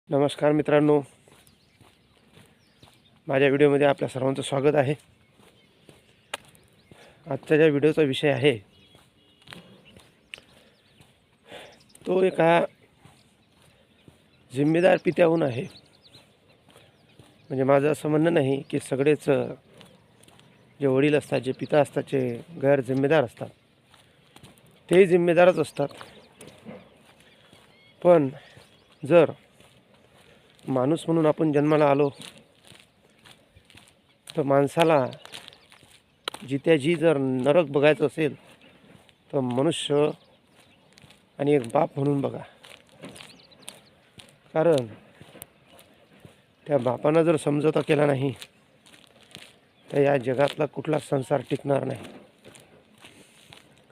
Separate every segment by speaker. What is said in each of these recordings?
Speaker 1: नमस्कार मित्रांनो, माझ्या व्हिडिओमध्ये आपल्या सर्वांचं स्वागत आहे. आजच्या ज्या व्हिडिओचा विषय आहे तो एका जिम्मेदार पित्याहून आहे. म्हणजे माझं असं म्हणणं नाही की सगळेच जे वडील असतात, जे पिता असतात, जे गैर जिम्मेदार असतात ते जिम्मेदारच असतात. पण जर माणूस म्हणून आपण जन्माला आलो तर माणसाला जित्याजी जर नरक बघायचं असेल तर मनुष्य आणि एक बाप म्हणून बघा. कारण त्या बापानं जर समझोता केला नाही तर या जगातला कुठलाच संसार टिकणार नाही.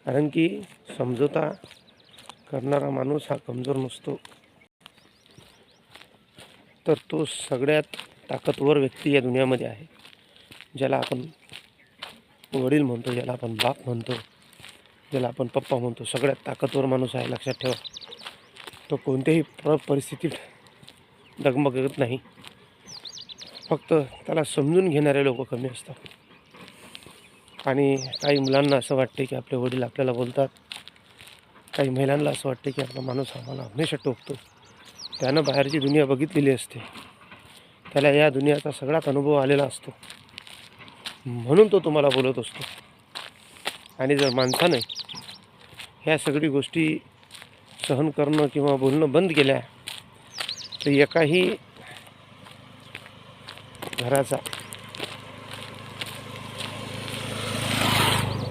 Speaker 1: कारण की समझोता करणारा माणूस हा कमजोर नसतो, तर तो सगळ्यात ताकदवर व्यक्ती या दुनियामध्ये आहे. ज्याला आपण वडील म्हणतो, ज्याला आपण बाप म्हणतो, ज्याला आपण पप्पा म्हणतो, सगळ्यात ताकदवर माणूस आहे. लक्षात ठेवा, तो कोणत्याही परिस्थितीत डगमगत नाही. फक्त त्याला समजून घेणारे लोक कमी असतात. आणि काही मुलांना असं वाटते की आपले वडील आपल्याला बोलतात, काही महिलांना असं वाटते की आपला माणूस आम्हाला हमेशा टोकतो. त्यानं बाहेरची दुनिया बघितलेली असते, त्याला या दुनियाचा सगळाच अनुभव आलेला असतो, म्हणून तो तुम्हाला बोलत असतो. आणि जर माणसानं ह्या सगळी गोष्टी सहन करणं किंवा बोलणं बंद केल्या तर एकाही घराचा,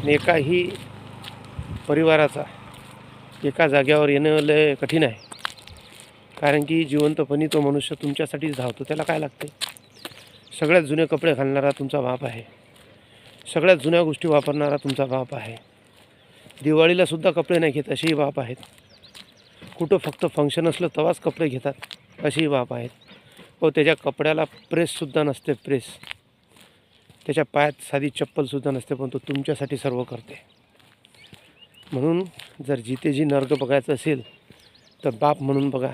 Speaker 1: एकाही परिवाराचा एका जाग्यावर येणं लय कठीण आहे. कारण की जिवंतपणी तो मनुष्य तुमच्यासाठीच धावतो. त्याला काय लागते? सगळ्यात जुने कपडे घालणारा तुमचा बाप आहे, सगळ्यात जुन्या गोष्टी वापरणारा तुमचा बाप आहे. दिवाळीलासुद्धा कपडे नाही घेत असेही बाप आहेत. कुठं फक्त फंक्शन असलं तेव्हाच कपडे घेतात असेही बाप आहेत. व त्याच्या कपड्याला प्रेससुद्धा नसते, प्रेस. त्याच्या पायात साधी चप्पलसुद्धा नसते, पण तो तुमच्यासाठी सर्व करते. म्हणून जर जितेजी नर्क बघायचं असेल तर बाप म्हणून बघा.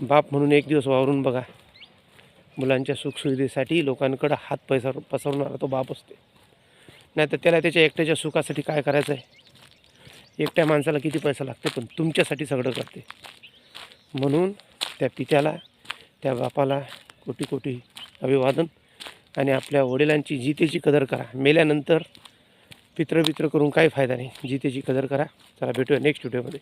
Speaker 1: बाप म्हणून एक दिवस वावरून बघा. मुलांच्या सुखसुविधेसाठी लोकांकडं हात पैसा पसरवणारा तो बाप असते. नाही तर त्याला त्याच्या एकट्याच्या सुखासाठी काय करायचं आहे? एकट्या माणसाला किती पैसा लागते, पण तुमच्यासाठी सगळं करते. म्हणून त्या पित्याला, त्या बापाला कोटी कोटी अभिवादन. आणि आपल्या वडिलांची जितेची कदर करा. मेल्यानंतर पित्र करून काही फायदा नाही. जितेची कदर करा. चला, भेटूया नेक्स्ट व्हिडिओमध्ये.